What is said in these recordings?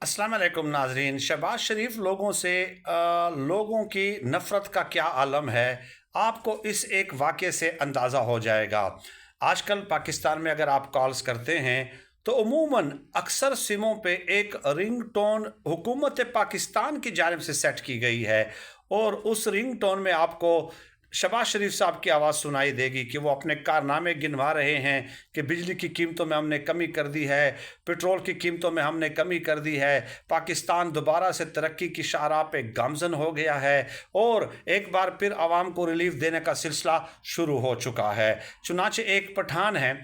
अस्सलाम वालेकुम नाजरीन। शहबाज शरीफ लोगों की नफ़रत का क्या आलम है, आपको इस एक वाक़े से अंदाज़ा हो जाएगा। आजकल पाकिस्तान में अगर आप कॉल्स करते हैं तो अमूमन अक्सर सिमों पे एक रिंगटोन हुकूमत पाकिस्तान की जानिब से सेट की गई है, और उस रिंगटोन में आपको शहबाज शरीफ साहब की आवाज़ सुनाई देगी कि वो अपने कारनामे गिनवा रहे हैं कि बिजली की कीमतों में हमने कमी कर दी है, पेट्रोल की कीमतों में हमने कमी कर दी है, पाकिस्तान दोबारा से तरक्की की शाहराह पे गामजन हो गया है, और एक बार फिर आवाम को रिलीफ देने का सिलसिला शुरू हो चुका है। चुनांचे एक पठान है,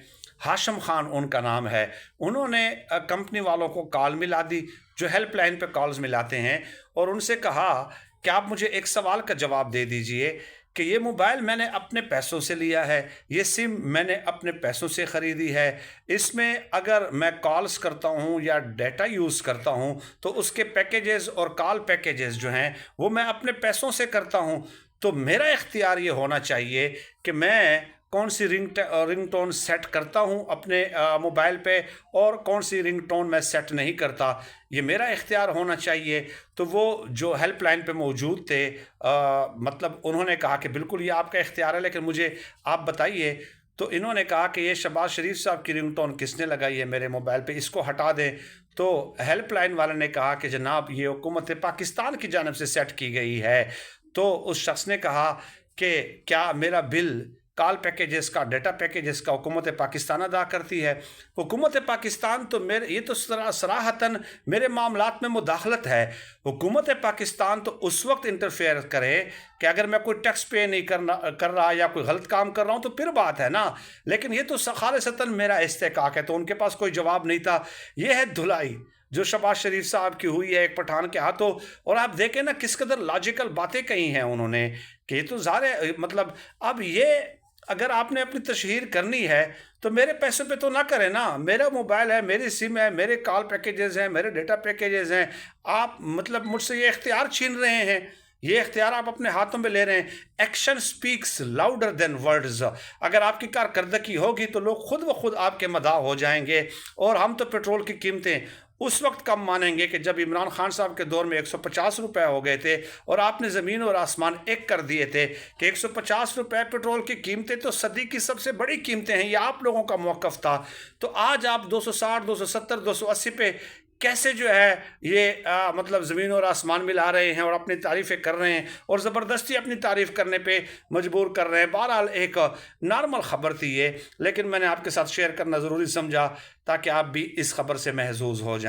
हाशम खान उनका नाम है, उन्होंने कंपनी वालों को कॉल मिला दी, जो हेल्पलाइन पे कॉल्स मिलाते हैं, और उनसे कहा कि आप मुझे एक सवाल का जवाब दे दीजिए कि ये मोबाइल मैंने अपने पैसों से लिया है, ये सिम मैंने अपने पैसों से ख़रीदी है, इसमें अगर मैं कॉल्स करता हूँ या डेटा यूज़ करता हूँ तो उसके पैकेजेस और कॉल पैकेजेस जो हैं वो मैं अपने पैसों से करता हूँ, तो मेरा इख्तियार ये होना चाहिए कि मैं कौन सी रिंगटोन सेट करता हूं अपने मोबाइल पे और कौन सी रिंगटोन मैं सेट नहीं करता, ये मेरा इख्तियार होना चाहिए। तो वो जो हेल्पलाइन पे मौजूद थे, मतलब उन्होंने कहा कि बिल्कुल ये आपका इख्तियार है, लेकिन मुझे आप बताइए। तो इन्होंने कहा कि ये शहबाज शरीफ साहब की रिंगटोन किसने लगाई है मेरे मोबाइल पे, इसको हटा दें। तो हेल्पलाइन वाले ने कहा कि जनाब ये हुकूमत पाकिस्तान की जानिब से सेट की गई है। तो उस शख्स ने कहा कि क्या मेरा बिल कॉल पैकेजेस का, डेटा पैकेजेस का हुकूमत पाकिस्तान अदा करती है? हुकूमत पाकिस्तान तो मेरे ये तो सराहतन मेरे मामलात में मुदाखलत है। हुकूमत पाकिस्तान तो उस वक्त इंटरफेयर करे कि अगर मैं कोई टैक्स पे नहीं कर रहा या कोई गलत काम कर रहा हूँ तो फिर बात है ना, लेकिन ये तो खालिसतन मेरा इस्तेकाक है। तो उनके पास कोई जवाब नहीं था। ये है धुलाई जो शहबाज शरीफ साहब की हुई है एक पठान के हाथों। और आप देखें ना किस कदर लॉजिकल बातें कही हैं उन्होंने कि ये तो ज़ाहिर मतलब अब ये अगर आपने अपनी तशहीर करनी है तो मेरे पैसों पे तो ना करें ना, मेरा मोबाइल है, मेरी सिम है, मेरे कॉल पैकेजेस हैं, मेरे डेटा पैकेजेस हैं। आप मतलब मुझसे ये इख्तियार छीन रहे हैं, ये इख्तियार आप अपने हाथों में ले रहे हैं। Action speaks louder than words. अगर आपकी कारकर्दगी होगी तो लोग खुद व खुद आपके मदाह हो जाएंगे। और हम तो पेट्रोल की कीमतें उस वक्त कम मानेंगे कि जब इमरान खान साहब के दौर में 150 रुपये हो गए थे और आपने ज़मीन और आसमान एक कर दिए थे कि 150 रुपये पेट्रोल की कीमतें तो सदी की सबसे बड़ी कीमतें हैं, ये आप लोगों का मौक़िफ़ था। तो आज आप 260, 270, 280 पे कैसे जो है ये मतलब ज़मीन और आसमान मिला रहे हैं और अपनी तारीफ़ें कर रहे हैं और ज़बरदस्ती अपनी तारीफ़ करने पे मजबूर कर रहे हैं। बहरहाल एक नॉर्मल ख़बर थी ये, लेकिन मैंने आपके साथ शेयर करना ज़रूरी समझा ताकि आप भी इस ख़बर से महज़ूज़ हो जाएं।